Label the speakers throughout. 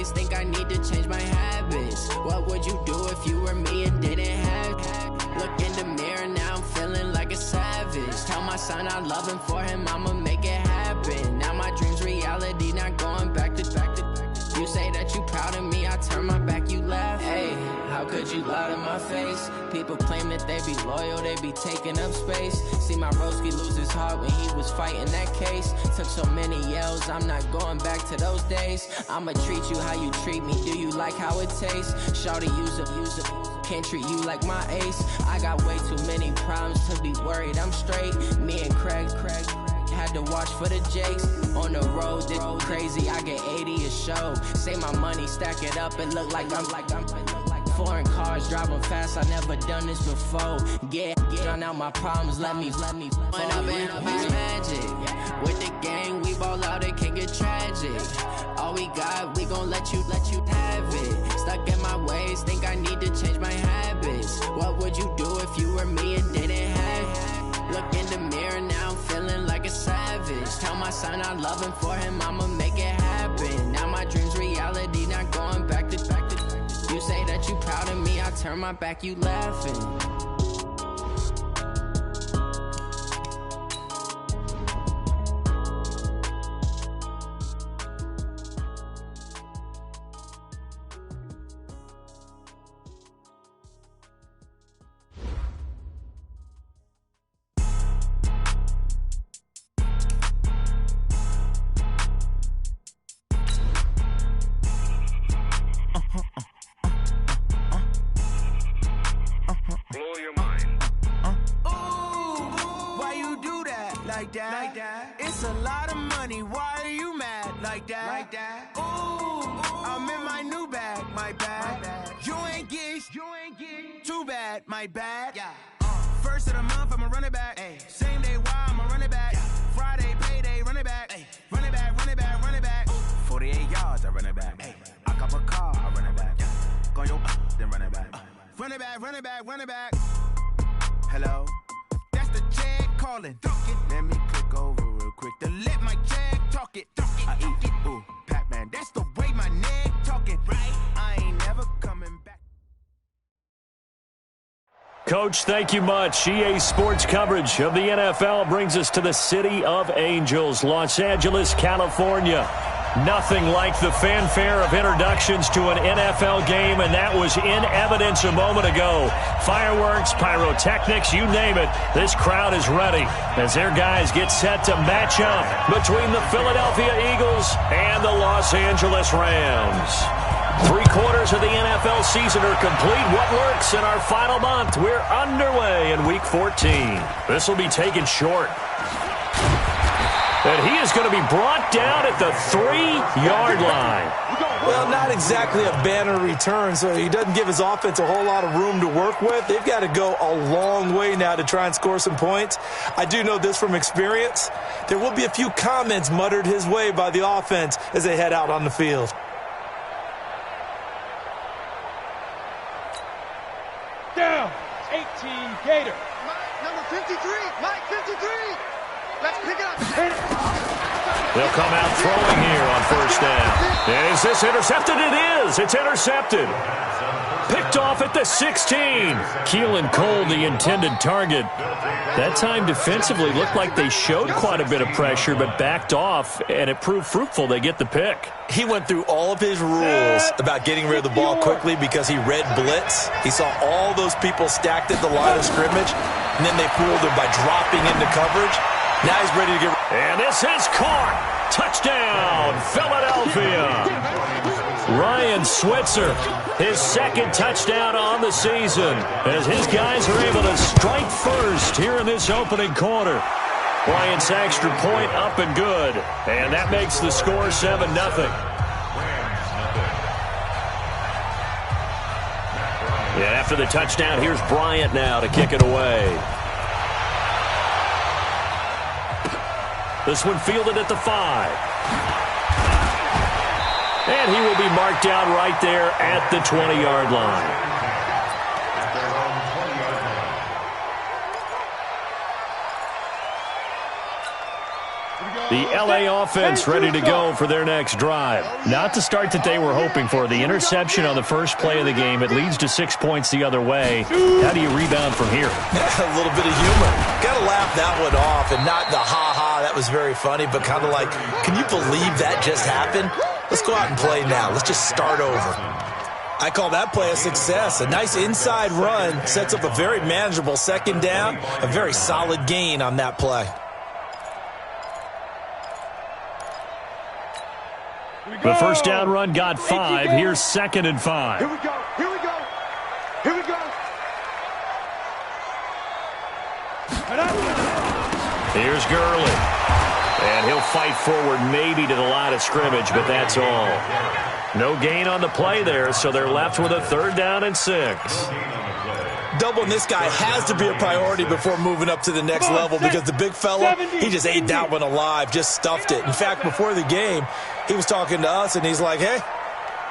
Speaker 1: ways, think I need to change my habits. What would you do if you were me and didn't have? Look in the mirror, now I'm feeling like a savage. Tell my son I love him, for him I'ma make it happen. Now my dream's reality, not going back to. You say that you proud of me, I turn my back, you laugh. Hey, how could you lie to my face? People claim that they be loyal, they be taking up space. See my broski lose his heart when he was fighting that case. Took so many yells, I'm not going back to those days. I'ma treat you how you treat me, do you like how it tastes? Shawty, use a, can't treat you like my ace. I got way too many problems to be worried, I'm straight. Me and Craig had to watch for the Jakes. On the road, this crazy, I get 80 a show. Say my money, stack it up, and look like I'm foreign cars, driving fast, I never done this before. Drown out my problems, let me When up and magic. With the gang, we ball out, it can get tragic. All we got, we gon' let you have it. Stuck in my ways, think I need to change my habits. What would you do if you were me and didn't have? Look in the mirror, now I'm feeling like a savage. Tell my son I love him, for him I'ma make it happen. Now my dream's reality, not going back to. You say that you proud of me, I turn my back, you laughing.
Speaker 2: Like that. It's a lot of money, why are you mad like that? Ooh, I'm in my new bag, my bad. You ain't get too bad, my bad. Yeah. First of the month, I'ma run it back. Ay. Same day, why I'ma run it back. Yeah. Friday, payday, run it back. Ay. Run it back, run it back, run it back. 48 yards, I run it back. Ay. I cop a car, I run it back. Yeah. Go yo, then run it back. Run it back, run it back, run it back. Hello? That's the check calling. Let me click over real quick to let my check talk it. I eat it, ooh, Pac-Man. That's the way my neck talking. Right? I ain't never coming back.
Speaker 3: Coach, thank you much. EA Sports coverage of the NFL brings us to the City of Angels, Los Angeles, California. Nothing like the fanfare of introductions to an NFL game, and that was in evidence a moment ago. Fireworks, pyrotechnics, you name it. This crowd is ready as their guys get set to match up between the Philadelphia Eagles and the Los Angeles Rams. 3/4 of the NFL season are complete. What works in our final month? We're underway in Week 14. This will be taken short. And he is going to be brought down at the 3-yard line.
Speaker 4: Well, not exactly a banner return, so he doesn't give his offense a whole lot of room to work with. They've got to go a long way now to try and score some points. I do know this from experience. There will be a few comments muttered his way by the offense as they head out on the field.
Speaker 5: Down, 18 Gator.
Speaker 6: Number 53, Mike 53. Let's pick it up.
Speaker 3: They'll come out throwing here on first down. And is this intercepted? It is. It's intercepted. Picked off at the 16. Keelan Cole, the intended target. That time defensively looked like they showed quite a bit of pressure, but backed off, and it proved fruitful. They get the pick.
Speaker 4: He went through all of his rules about getting rid of the ball quickly because he read blitz. He saw all those people stacked at the line of scrimmage, and then they fooled him by dropping into coverage. Now he's ready to get...
Speaker 3: And this is caught. Touchdown, Philadelphia. Ryan Switzer, his second touchdown on the season, as his guys are able to strike first here in this opening quarter. Bryant's extra point up and good, and that makes the score 7-0. Yeah, after the touchdown, here's Bryant now to kick it away. This one fielded at the 5. And he will be marked down right there at the 20-yard line. The LA offense ready to go for their next drive. Not the start that they were hoping for. The interception on the first play of the game. It leads to 6 points the other way. How do you rebound from here?
Speaker 4: A little bit of humor. Got to laugh that one off, and not the ha-ha, that was very funny, but kind of like, can you believe that just happened? Let's go out and play now. Let's just start over. I call that play a success. A nice inside run sets up a very manageable second down, a very solid gain on that play.
Speaker 3: The first down run got 5. Here's 2nd and 5.
Speaker 6: Here we go. Here we go. Here we go.
Speaker 3: Here's Gurley. And he'll fight forward maybe to the line of scrimmage, but that's all. No gain on the play there, so they're left with a 3rd down and 6.
Speaker 4: Doubling this guy has to be a priority before moving up to the next level because the big fella, he just ate that one alive, just stuffed it. In fact, before the game, he was talking to us, and he's like, hey,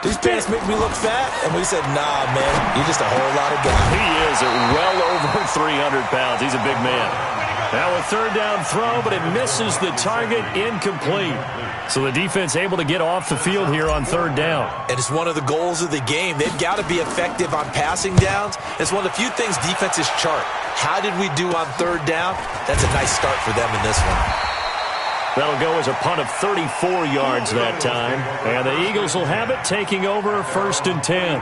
Speaker 4: these pants make me look fat? And we said, nah, man, you're just a whole lot of guy.
Speaker 3: He is well over 300 pounds. He's a big man. Now a 3rd down throw, but it misses the target, incomplete. So the defense able to get off the field here on 3rd down.
Speaker 4: And it's one of the goals of the game. They've got to be effective on passing downs. It's one of the few things defenses chart. How did we do on 3rd down? That's a nice start for them in this one.
Speaker 3: That'll go as a punt of 34 yards that time. And the Eagles will have it, taking over 1st and 10.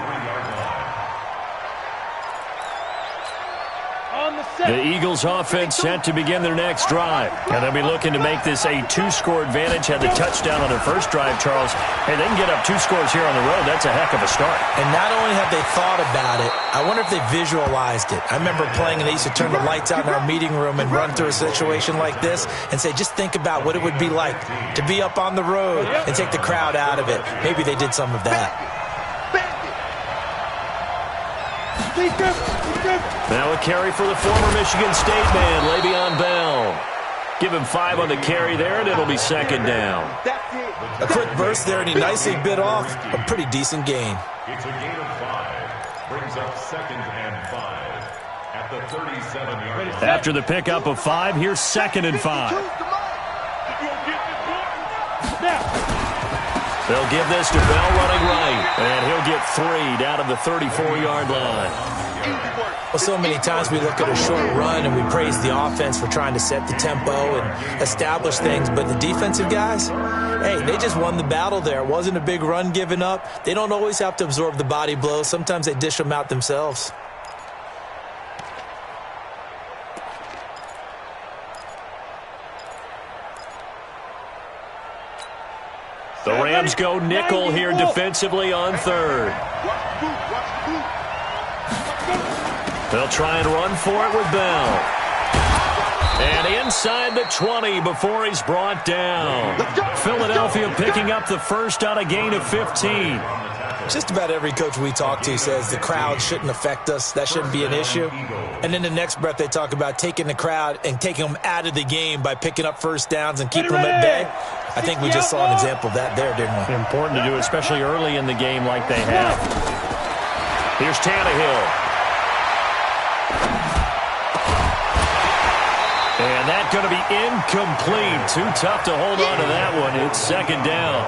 Speaker 3: The Eagles offense set to begin their next drive. And they'll be looking to make this a 2-score advantage. Had the touchdown on their first drive, Charles. Hey, they can get up 2 scores here on the road. That's a heck of a start.
Speaker 4: And not only have they thought about it, I wonder if they visualized it. I remember playing and they used to turn the lights out in our meeting room and run through a situation like this and say, just think about what it would be like to be up on the road and take the crowd out of it. Maybe they did some of that.
Speaker 3: Now a carry for the former Michigan State man, Le'Veon Bell. Give him 5 on the carry there, and it'll be 2nd down.
Speaker 4: A quick burst there, and he nicely bit off a pretty decent gain.
Speaker 7: It's a gain of 5. Brings up 2nd and 5 at the 37-yard line.
Speaker 3: After the pickup of 5, here's 2nd and 5. They'll give this to Bell running right, and he'll get 3 down at the 34-yard line.
Speaker 4: Well, so many times we look at a short run and we praise the offense for trying to set the tempo and establish things, but the defensive guys, hey, they just won the battle there. It wasn't a big run given up. They don't always have to absorb the body blows. Sometimes they dish them out themselves.
Speaker 3: The Rams go nickel here defensively on 3rd. They'll try and run for it with Bell. And inside the 20 before he's brought down. Philadelphia picking up the first on a gain of 15.
Speaker 4: Just about every coach we talk to says the crowd shouldn't affect us. That shouldn't be an issue. And in the next breath, they talk about taking the crowd and taking them out of the game by picking up first downs and keeping them at bay. I think we just saw an example of that there, didn't we?
Speaker 3: Important to do, especially early in the game like they have. Here's Tannehill. And that's going to be incomplete. Too tough to hold on to that one. It's 2nd down.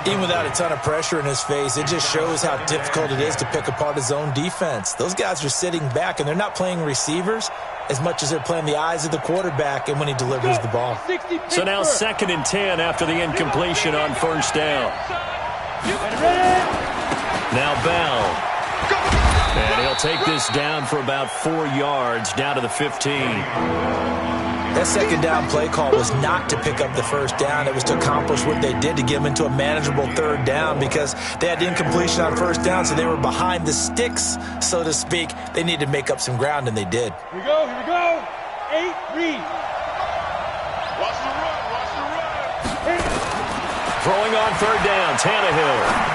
Speaker 4: Even without a ton of pressure in his face, it just shows how difficult it is to pick apart his own defense. Those guys are sitting back, and they're not playing receivers as much as they're playing the eyes of the quarterback and when he delivers the ball.
Speaker 3: So now 2nd and 10 after the incompletion on 1st down. Now Bell. And he'll take this down for about 4 yards, down to the 15.
Speaker 4: That 2nd down play call was not to pick up the first down. It was to accomplish what they did to get them into a manageable 3rd down because they had incompletion on 1st down, so they were behind the sticks, so to speak. They needed to make up some ground, and they did.
Speaker 5: Here we go, here we go. 8, read.
Speaker 7: Watch the run, watch the run.
Speaker 3: Throwing on 3rd down, Tannehill.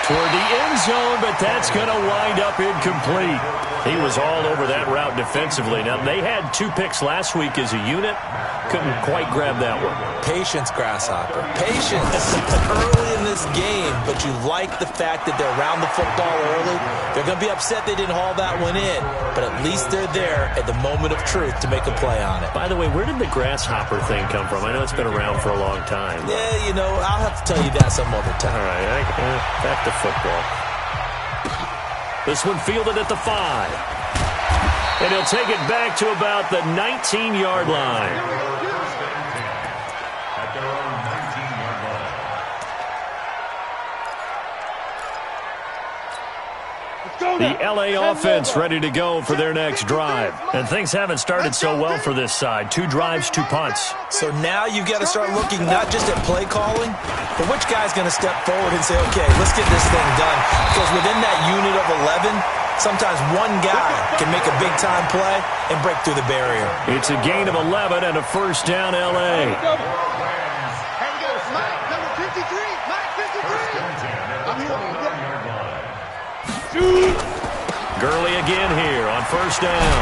Speaker 3: Toward the end zone, but that's going to wind up incomplete. He was all over that route defensively. Now, they had 2 picks last week as a unit. Couldn't quite grab that one.
Speaker 4: Patience, Grasshopper. Patience. Early in this game, but you like the fact that they're around the football early. They're going to be upset they didn't haul that one in, but at least they're there at the moment of truth to make a play on it.
Speaker 3: By the way, where did the grasshopper thing come from? I know it's been around for a long time.
Speaker 4: Yeah, you know, I'll have to tell you that some other time.
Speaker 3: All right, back to football. This one fielded at the 5. And he'll take it back to about the 19-yard line.
Speaker 7: At their own 19-yard line.
Speaker 3: The LA offense ready to go for their next drive. And things haven't started so well for this side. 2 drives, 2 punts.
Speaker 4: So now you've got to start looking not just at play calling, but which guy's going to step forward and say, okay, let's get this thing done. Because within that unit of 11, sometimes one guy can make a big-time play and break through the barrier.
Speaker 3: It's a gain of 11 and a first down, L.A.
Speaker 6: Here we go. Mike, number 53. Mike, 53.
Speaker 3: Gurley again here on first down.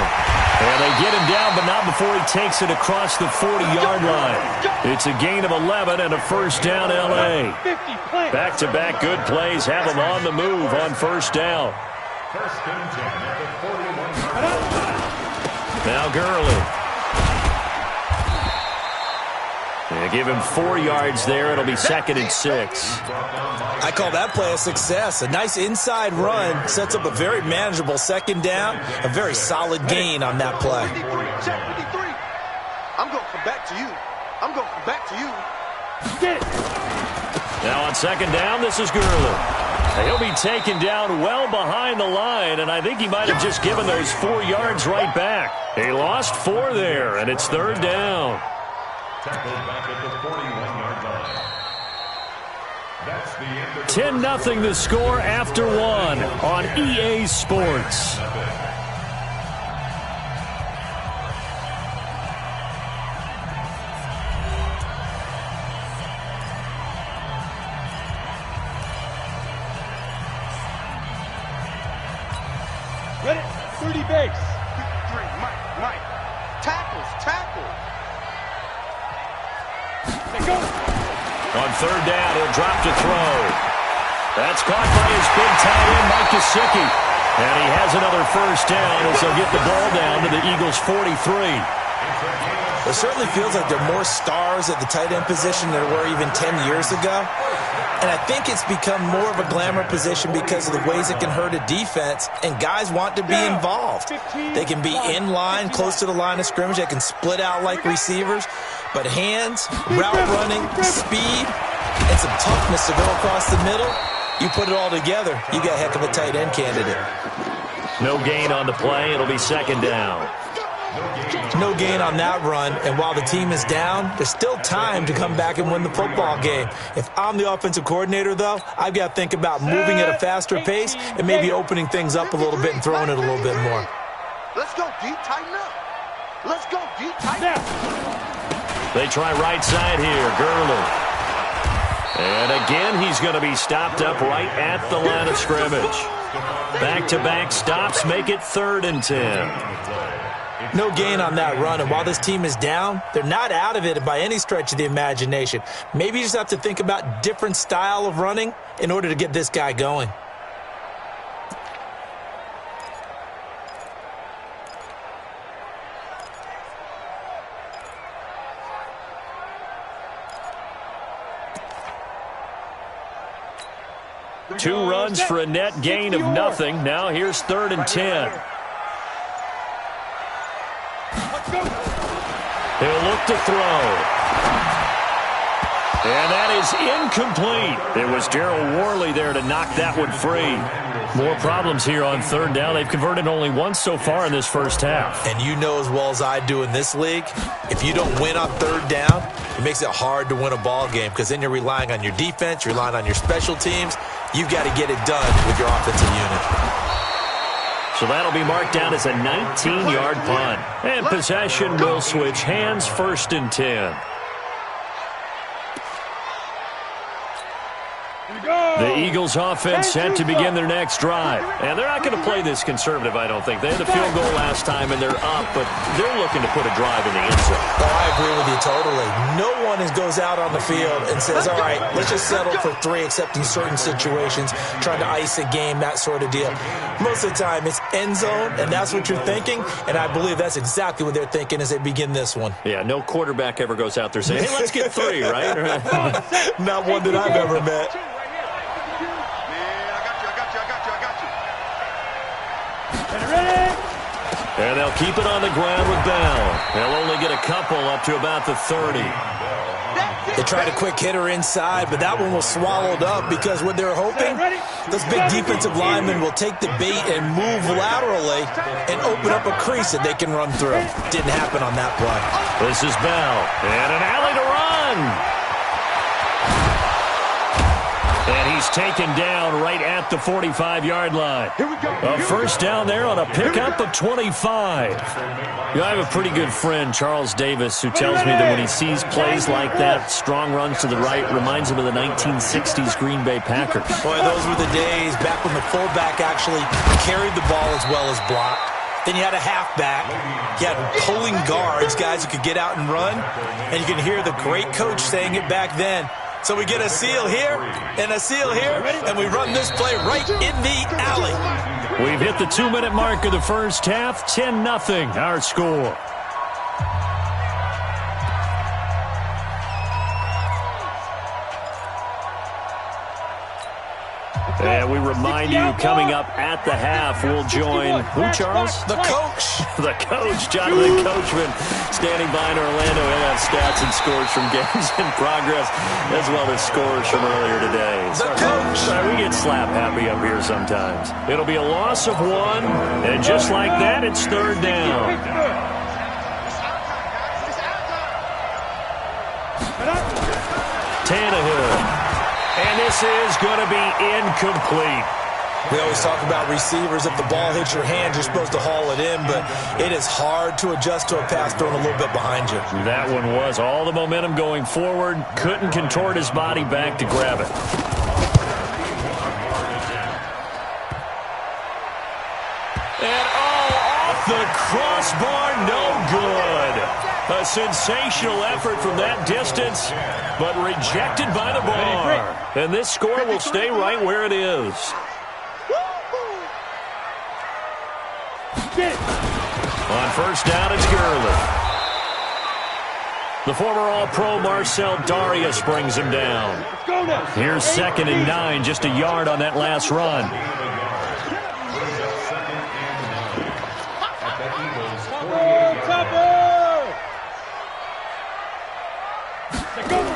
Speaker 3: And they get him down, but not before he takes it across the 40-yard line. It's a gain of 11 and a first down, L.A. Back-to-back good plays have them on the move on first down.
Speaker 7: First and 10 at the 41-yard line.
Speaker 3: Now Gurley. They give him 4 yards there. It'll be 2nd and 6.
Speaker 4: I call that play a success. A nice inside run sets up a very manageable second down. A very solid gain on that play.
Speaker 6: Check 53. I'm going to come back to you. I'm going to come back to you. Get it.
Speaker 3: Now on second down, this is Gurley. He'll be taken down well behind the line, and I think he might have just given those 4 yards right back. He lost 4 there, and it's 3rd down.
Speaker 7: Tackled back at the 41-yard line. That's the end of
Speaker 3: 10-0 the score after 1 on EA Sports.
Speaker 5: Ready? 30 base.
Speaker 6: 53. Mike. Tackles.
Speaker 5: Let go.
Speaker 3: On 3rd down, he'll drop to throw. That's caught by his big tight end, Mike Gesicki. And he has another first down as they'll get the ball down to the Eagles' 43.
Speaker 4: It certainly feels like there are more stars at the tight end position than there were even 10 years ago. And I think it's become more of a glamour position because of the ways it can hurt a defense, and guys want to be involved. They can be in line, close to the line of scrimmage. They can split out like receivers. But hands, route running, speed, and some toughness to go across the middle, you put it all together, you got a heck of a tight end candidate.
Speaker 3: No gain on the play. It'll be 2nd down.
Speaker 4: No gain on that run, and while the team is down, there's still time to come back and win the football game. If I'm the offensive coordinator, though, I've got to think about moving at a faster pace and maybe opening things up a little bit and throwing it a little bit more.
Speaker 6: Let's go deep, tighten up. Let's go deep, tighten up.
Speaker 3: They try right side here, Gurley. And again, he's going to be stopped up right at the line of scrimmage. Back-to-back stops make it 3rd and 10.
Speaker 4: No gain on that run, and while this team is down, they're not out of it by any stretch of the imagination. Maybe you just have to think about different style of running in order to get this guy going.
Speaker 3: Two runs for a net gain of nothing. Now here's 3rd and 10. He'll look to throw. And that is incomplete. It was Darryl Worley there to knock that one free. More problems here on 3rd down. They've converted only once so far in this first half.
Speaker 4: And you know as well as I do in this league, if you don't win on 3rd down, it makes it hard to win a ball game because then you're relying on your defense, you're relying on your special teams. You've got to get it done with your offensive unit.
Speaker 3: So that'll be marked down as a 19-yard punt. And possession will switch hands, 1st and 10. The Eagles offense set to begin their next drive. And they're not going to play this conservative, I don't think. They had the field goal last time, and they're up, but they're looking to put a drive in the end zone.
Speaker 4: Oh, I agree with you totally. No one goes out on the field and says, all right, let's just settle for 3, except in certain situations, trying to ice a game, that sort of deal. Most of the time, it's end zone, and that's what you're thinking, and I believe that's exactly what they're thinking as they begin this one.
Speaker 3: Yeah, no quarterback ever goes out there saying, hey, let's get 3, right?
Speaker 4: Not one that I've ever met.
Speaker 3: And they'll keep it on the ground with Bell. They'll only get a couple up to about the 30.
Speaker 4: They tried a quick hitter inside, but that one was swallowed up because what they're hoping, those big defensive linemen will take the bait and move laterally and open up a crease that they can run through. Didn't happen on that play.
Speaker 3: This is Bell. And an alley to run. And he's taken down right at the 45-yard line. A first down there on a pickup of 25. You know, I have a pretty good friend, Charles Davis, who tells me that when he sees plays like that, strong runs to the right, reminds him of the 1960s Green Bay Packers.
Speaker 4: Boy, those were the days back when the fullback actually carried the ball as well as blocked. Then you had a halfback. You had pulling guards, guys who could get out and run. And you can hear the great coach saying it back then. So we get a seal here and a seal here, and we run this play right in the alley.
Speaker 3: We've hit the 2-minute mark of the first half. 10-0, our score. And we remind you, coming up at the half, we'll join, who, Charles?
Speaker 4: The coach.
Speaker 3: The coach, Jonathan Coachman, standing by in Orlando. He'll have stats and scores from games in progress, as well as scores from earlier today.
Speaker 4: The coach.
Speaker 3: Sorry, we get slap happy up here sometimes. It'll be a loss of 1, and just like that, it's 3rd down. Tannehill. And this is going to be incomplete.
Speaker 4: We always talk about receivers. If the ball hits your hand, you're supposed to haul it in, but it is hard to adjust to a pass thrown a little bit behind you.
Speaker 3: That one was all the momentum going forward. Couldn't contort his body back to grab it. And off the crossbar, no good. A sensational effort from that distance, but rejected by the bar. And this score will stay right where it is. On first down, it's Gurley. The former All-Pro Marcel Darius brings him down. Here's 2nd and 9, just a yard on that last run.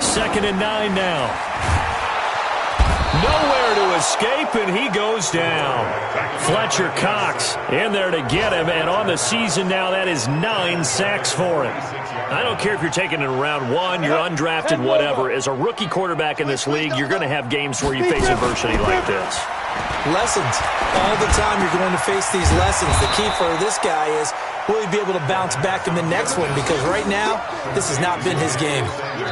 Speaker 3: Second and 9 now. Nowhere to escape, and he goes down. Fletcher Cox in there to get him, and on the season now, that is 9 sacks for him. I don't care if you're taking it in round 1, you're undrafted, whatever. As a rookie quarterback in this league, you're going to have games where you face adversity like this.
Speaker 4: Lessons. All the time you're going to face these lessons. The key for this guy is, will he be able to bounce back in the next one? Because right now, this has not been his game.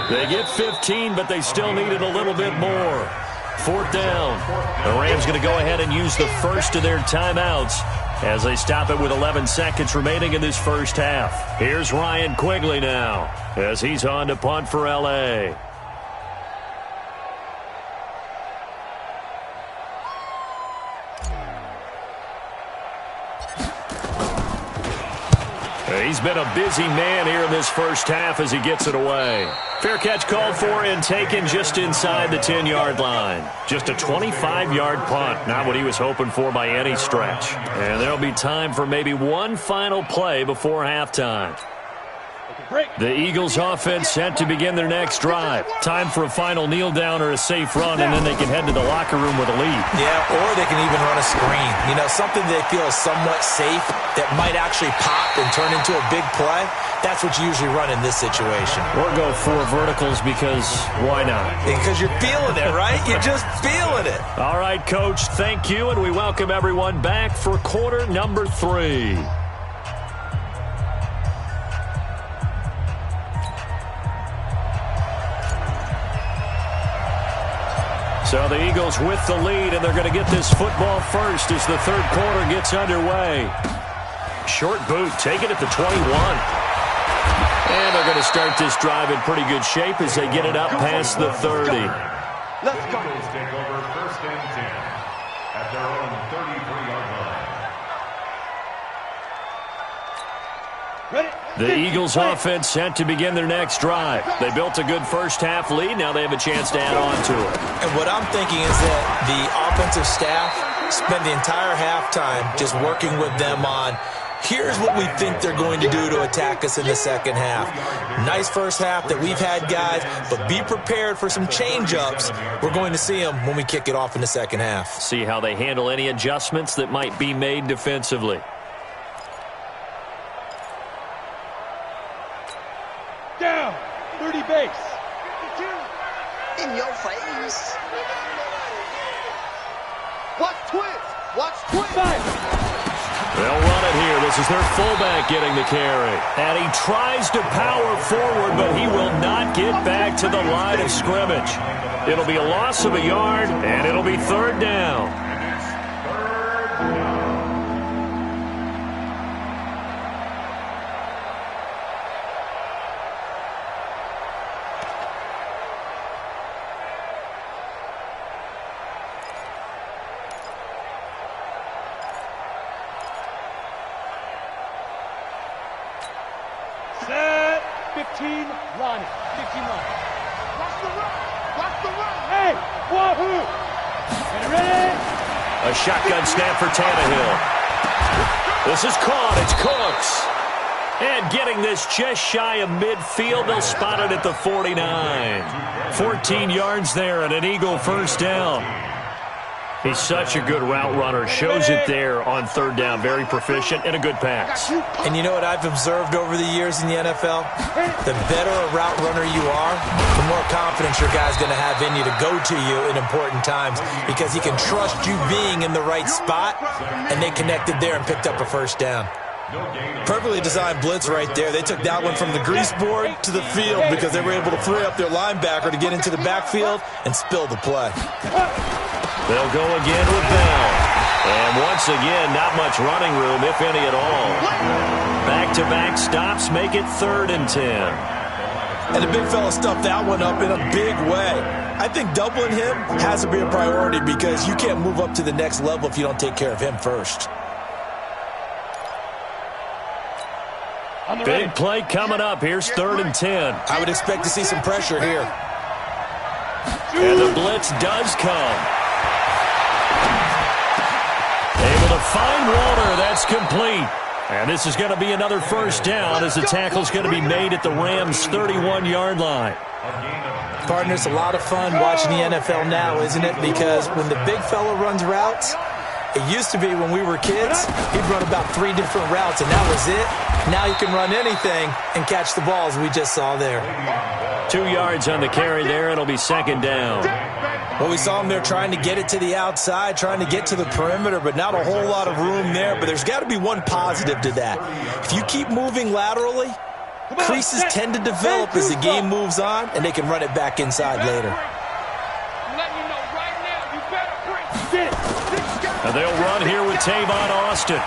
Speaker 3: They get 15, but they still needed a little bit more. 4th down. The Rams going to go ahead and use the first of their timeouts as they stop it with 11 seconds remaining in this first half. Here's Ryan Quigley now as he's on to punt for L.A. He's been a busy man here in this first half as he gets it away. Fair catch called for and taken just inside the 10-yard line. Just a 25-yard punt, not what he was hoping for by any stretch. And there'll be time for maybe one final play before halftime. The Eagles offense set to begin their next drive. Time for a final kneel down or a safe run, and then they can head to the locker room with a lead.
Speaker 4: Yeah, or they can even run a screen. You know, something they feel is somewhat safe that might actually pop and turn into a big play. That's what you usually run in this situation.
Speaker 3: Or go 4 verticals because why not?
Speaker 4: Because you're feeling it, right? You're just feeling it.
Speaker 3: All right, Coach, thank you, and we welcome everyone back for quarter number 3. So the Eagles with the lead, and they're going to get this football first as the third quarter gets underway. Short boot, take it at the 21. And they're going to start this drive in pretty good shape as they get it up past the 30.
Speaker 7: Let's go. Eagles take over first and 10 at their own 33-yard line.
Speaker 3: The Eagles offense set to begin their next drive. They built a good first-half lead. Now they have a chance to add on to it.
Speaker 4: And what I'm thinking is that the offensive staff spend the entire halftime just working with them on, here's what we think they're going to do to attack us in the second half. Nice first half that we've had, guys, but be prepared for some change-ups. We're going to see them when we kick it off in the second half.
Speaker 3: See how they handle any adjustments that might be made defensively.
Speaker 5: Down, 30 base.
Speaker 6: In your face. Watch twist. Watch twist.
Speaker 3: They'll run it here. This is their fullback getting the carry. And he tries to power forward, but he will not get back to the line of scrimmage. It'll be a loss of a yard, and it'll be third down.
Speaker 5: Set, 15, run. 15, run. Watch the run. Watch the run. Hey, wahoo. Get ready.
Speaker 3: A shotgun snap for Tannehill. This is caught. It's Cooks. And getting this just shy of midfield, they'll spot it at the 49. 14 yards there and an Eagle first down. He's such a good route runner. Shows it there on third down. Very proficient and a good pass.
Speaker 4: And you know what I've observed over the years in the NFL? The better a route runner you are, the more confidence your guy's going to have in you to go to you in important times because he can trust you being in the right spot, and they connected there and picked up a first down. Perfectly designed blitz right there. They took that one from the grease board to the field because they were able to free up their linebacker to get into the backfield and spill the play.
Speaker 3: They'll go again with Bell. And once again, not much running room, if any at all. Back-to-back stops make it 3rd and 10.
Speaker 4: And the big fella stuffed that one up in a big way. I think doubling him has to be a priority because you can't move up to the next level if you don't take care of him first.
Speaker 3: Big play coming up. Here's 3rd and 10.
Speaker 4: I would expect to see some pressure here.
Speaker 3: And the blitz does come. Able to find Walter. That's complete. And this is going to be another first down as the tackle's going to be made at the Rams' 31-yard line.
Speaker 4: Partner, it's a lot of fun watching the NFL now, isn't it? Because when the big fella runs routes, it used to be when we were kids, he'd run about 3 different routes, and that was it. Now he can run anything and catch the balls we just saw there.
Speaker 3: 2 yards on the carry there. It'll be 2nd down.
Speaker 4: Well, we saw him there trying to get it to the outside, trying to get to the perimeter, but not a whole lot of room there. But there's got to be one positive to that. If you keep moving laterally, creases tend to develop as the game moves on, and they can run it back inside later.
Speaker 3: And they'll run here with Tavon Austin.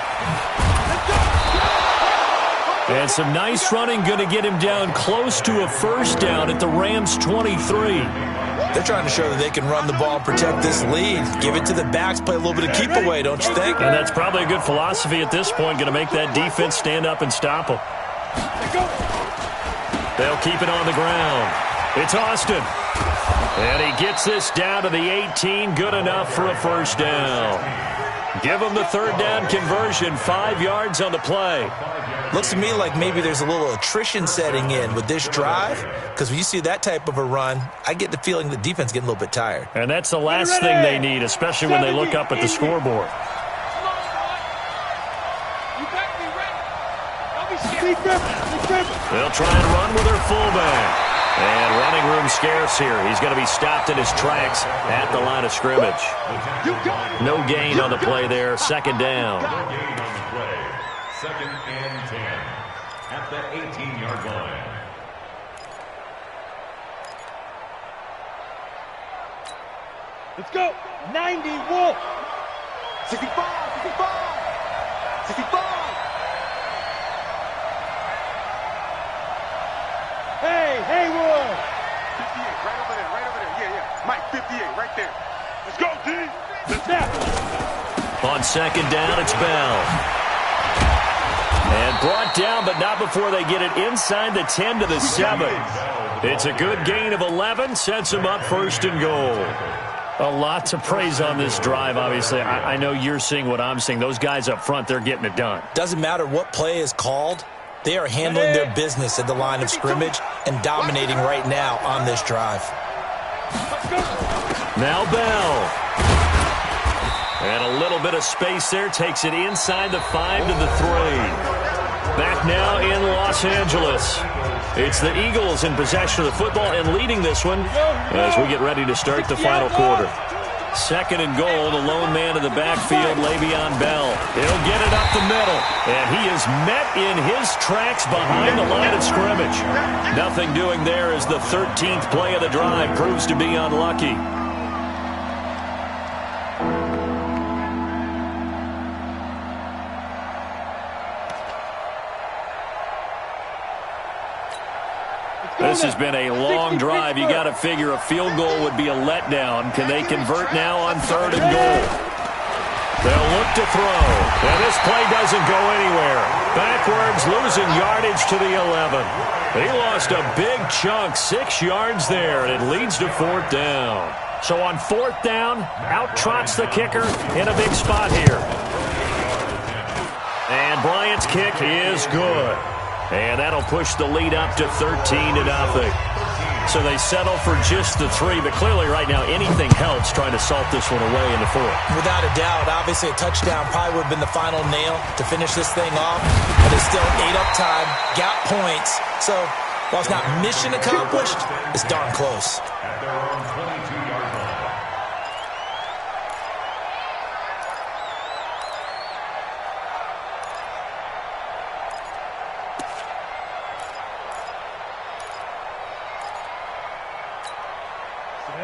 Speaker 3: And some nice running, going to get him down close to a first down at the Rams' 23.
Speaker 4: They're trying to show that they can run the ball and protect this lead. Give it to the backs, play a little bit of keep away, don't you think?
Speaker 3: And that's probably a good philosophy at this point, going to make that defense stand up and stop them. They'll keep it on the ground. It's Austin. And he gets this down to the 18, good enough for a first down. Give him the 3rd down conversion, 5 yards on the play.
Speaker 4: Looks to me like maybe there's a little attrition setting in with this drive, because when you see that type of a run, I get the feeling the defense getting a little bit tired.
Speaker 3: And that's the last thing they need, especially when they look up at the scoreboard. They'll try and run with their fullback. And running room scarce here. He's going to be stopped in his tracks at the line of scrimmage. No gain on the play there. 2nd down.
Speaker 7: 2nd and 10 at the 18-yard line.
Speaker 5: Let's go. 90, Wolf.
Speaker 6: 65, 65, 65.
Speaker 5: Hey, Haywood.
Speaker 6: 58, right over there. Yeah. Mike, 58, right there. Let's go, D.
Speaker 5: Snap.
Speaker 3: On second down, it's Bell. And brought down, but not before they get it inside the 10 to the 7. It's a good gain of 11, sets them up first and goal. A lot to praise on this drive, obviously. I know you're seeing what I'm seeing. Those guys up front, they're getting it done.
Speaker 4: Doesn't matter what play is called. They are handling their business at the line of scrimmage and dominating right now on this drive.
Speaker 3: Now Bell. And a little bit of space there. Takes it inside the 5 to the 3. Back now in Los Angeles. It's the Eagles in possession of the football and leading this one as we get ready to start the final quarter. Second and goal, the lone man in the backfield, Le'Veon Bell. He'll get it up the middle, and he is met in his tracks behind the line of scrimmage. Nothing doing there as the 13th play of the drive proves to be unlucky. This has been a long drive. You got to figure a field goal would be a letdown. Can they convert now on third and goal? They'll look to throw. And this play doesn't go anywhere. Backwards, losing yardage to the 11. He lost a big chunk, 6 yards there, and it leads to fourth down. So on fourth down, out trots the kicker in a big spot here. And Bryant's kick is good. And that'll push the lead up to 13-0. So they settle for just the 3, but clearly right now anything helps trying to salt this one away in the 4th.
Speaker 4: Without a doubt, obviously a touchdown probably would have been the final nail to finish this thing off, but it's still 8 up time, got points. So while it's not mission accomplished, it's darn close.
Speaker 7: At their own 22-yard line.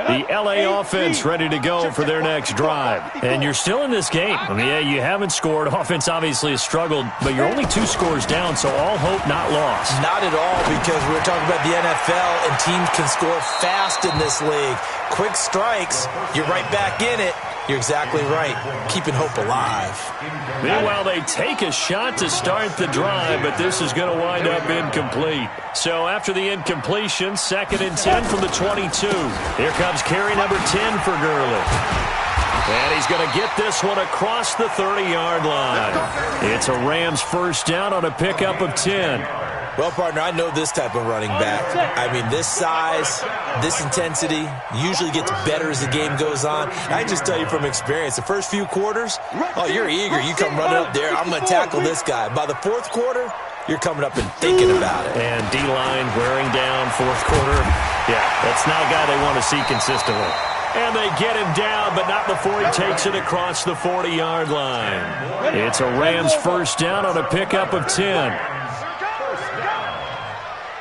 Speaker 3: The LA offense ready to go for their next drive. And you're still in this game. I mean, yeah, you haven't scored. Offense obviously has struggled, but you're only 2 scores down, so all hope not lost.
Speaker 4: Not at all, because we're talking about the NFL, and teams can score fast in this league. Quick strikes, you're right back in it. You're exactly right. Keeping hope alive.
Speaker 3: Meanwhile, they take a shot to start the drive, but this is going to wind up incomplete. So after the incompletion, 2nd and 10 from the 22. Here comes carry number 10 for Gurley. And he's going to get this one across the 30-yard line. It's a Rams first down on a pickup of 10.
Speaker 4: Well, partner, I know this type of running back. I mean, this size, this intensity usually gets better as the game goes on. I just tell you from experience, the first few quarters, oh, you're eager. You come running up there. I'm going to tackle this guy. By the 4th quarter, you're coming up and thinking about it.
Speaker 3: And D-line wearing down 4th quarter. Yeah, that's not a guy they want to see consistently. And they get him down, but not before he takes it across the 40-yard line. It's a Rams first down on a pickup of 10.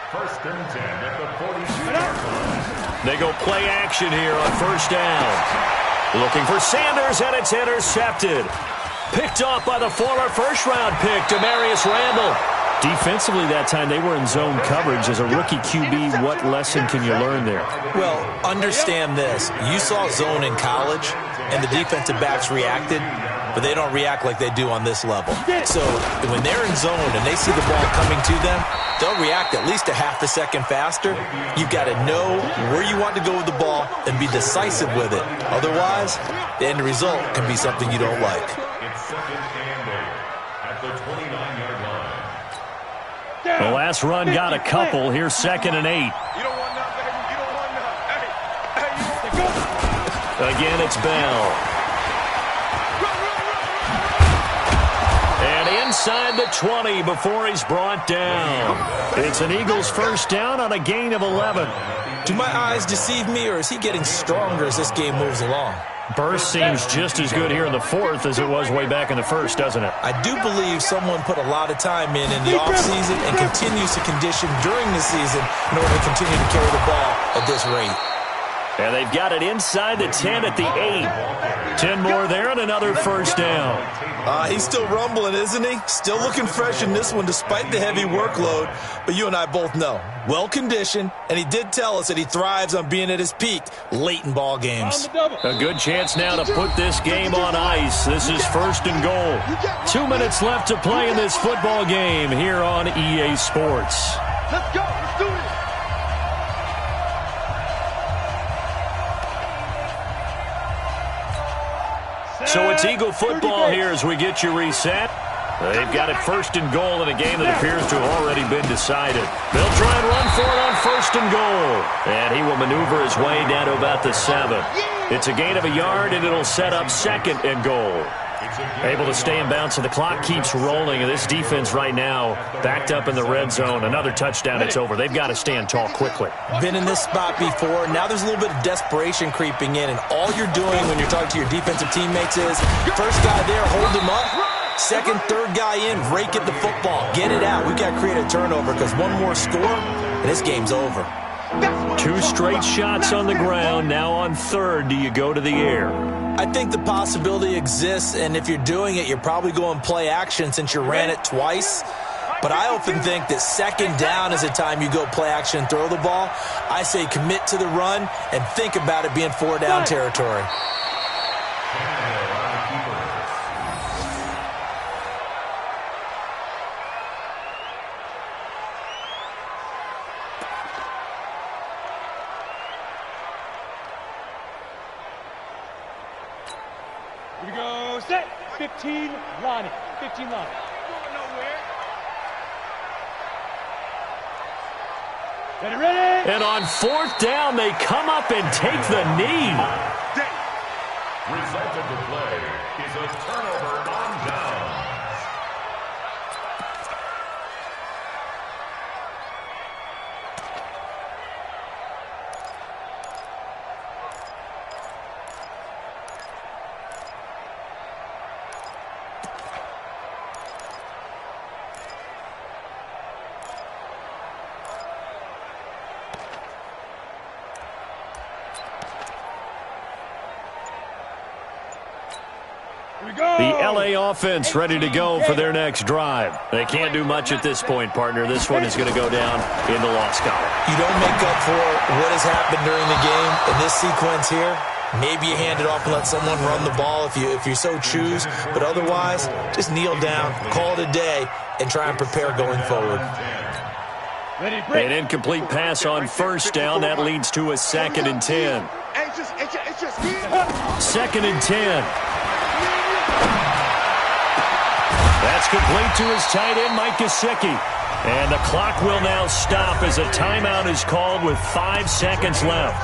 Speaker 7: First and 10 at the 40-yard line.
Speaker 3: They go play action here on first down. Looking for Sanders, and it's intercepted. Picked off by the former first-round pick, Demarius Randall. Defensively that time, they were in zone coverage. As a rookie QB, what lesson can you learn there?
Speaker 4: Well, understand this. You saw zone in college, and the defensive backs reacted, but they don't react like they do on this level. So when they're in zone and they see the ball coming to them, they'll react at least a half a second faster. You've got to know where you want to go with the ball and be decisive with it. Otherwise, the end result can be something you don't like.
Speaker 7: It's 2nd and 8 at the 29-yard line.
Speaker 3: The last run got a couple. Here's 2nd and 8.
Speaker 6: You don't want none, baby. You don't want none. Hey,
Speaker 3: Again, it's Bell. And inside the 20 before he's brought down. It's an Eagles first down on a gain of 11.
Speaker 4: Do my eyes deceive me, or is he getting stronger as this game moves along?
Speaker 3: Burst seems just as good here in the 4th as it was way back in the 1st, doesn't it?
Speaker 4: I do believe someone put a lot of time in the offseason and continues to condition during the season in order to continue to carry the ball at this rate.
Speaker 3: And they've got it inside the 10 at the 8. 10 more there and another first down.
Speaker 4: He's still rumbling, isn't he? Still looking fresh in this one despite the heavy workload. But you and I both know, well-conditioned, and he did tell us that he thrives on being at his peak late in ball games.
Speaker 3: A good chance now to put this game on ice. This is first and goal. 2 minutes left to play in this football game here on EA Sports.
Speaker 5: Let's go. Let's do it.
Speaker 3: So it's Eagle football here as we get you reset. They've got it first and goal in a game that appears to have already been decided. They'll try and run for it on first and goal. And he will maneuver his way down to about the 7. It's a gain of a yard, and it'll set up second and goal. Able to stay in bounds, and the clock keeps rolling. And this defense right now backed up in the red zone. Another touchdown, it's over. They've got to stand tall quickly.
Speaker 4: Been in this spot before. Now there's a little bit of desperation creeping in, and all you're doing when you're talking to your defensive teammates is first guy there, hold him up. Second, third guy in, rake at the football. Get it out. We've got to create a turnover because one more score, and this game's over.
Speaker 3: 2 straight shots on the ground. Now on third, do you go to the air?
Speaker 4: I think the possibility exists, and if you're doing it, you're probably going play action since you ran it twice. But I often think that second down is the time you go play action and throw the ball. I say commit to the run and think about it being 4-down territory.
Speaker 5: Here we go. Set. 15 line. 15 line. Ready.
Speaker 3: And on fourth down, they come up and take the knee.
Speaker 7: Result of the play is a turnover on downs.
Speaker 3: The LA offense ready to go for their next drive. They can't do much at this point, partner. This one is going to go down in the loss column.
Speaker 4: You don't make up for what has happened during the game in this sequence here. Maybe you hand it off and let someone run the ball if you so choose. But otherwise, just kneel down, call it a day, and try and prepare going forward.
Speaker 3: An incomplete pass on first down. That leads to a 2nd and 10. 2nd and 10. That's complete to his tight end, Mike Gesicki. And the clock will now stop as a timeout is called with 5 seconds left.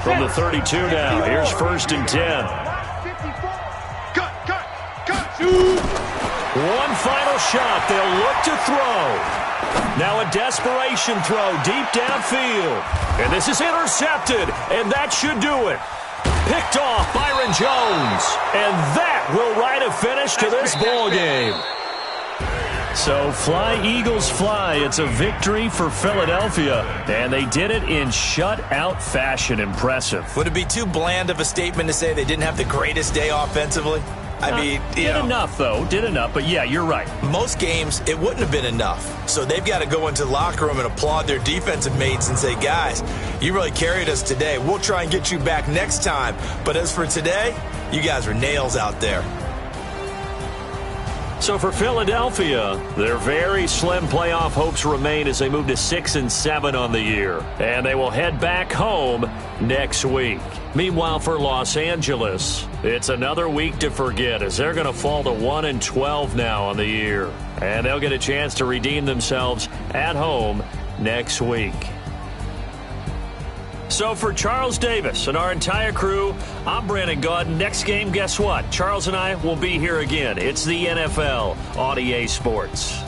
Speaker 3: From the 32 now, here's 1st and 10. One final shot. They'll look to throw. Now a desperation throw deep downfield. And this is intercepted, and that should do it. Picked off Byron Jones. And that will write a finish to this ball game. So fly, Eagles, fly. It's a victory for Philadelphia, and they did it in shutout fashion. Impressive.
Speaker 4: Would it be too bland of a statement to say they didn't have the greatest day offensively? I mean,
Speaker 3: did enough, though. Did enough, but yeah, you're right.
Speaker 4: Most games, it wouldn't have been enough. So they've got to go into the locker room and applaud their defensive mates and say, guys, you really carried us today. We'll try and get you back next time. But as for today, you guys were nails out there.
Speaker 3: So for Philadelphia, their very slim playoff hopes remain as they move to 6-7 on the year. And they will head back home next week. Meanwhile, for Los Angeles, it's another week to forget as they're going to fall to 1-12 now on the year. And they'll get a chance to redeem themselves at home next week. So for Charles Davis and our entire crew, I'm Brandon Gaudin. Next game, guess what? Charles and I will be here again. It's the NFL on EA Sports.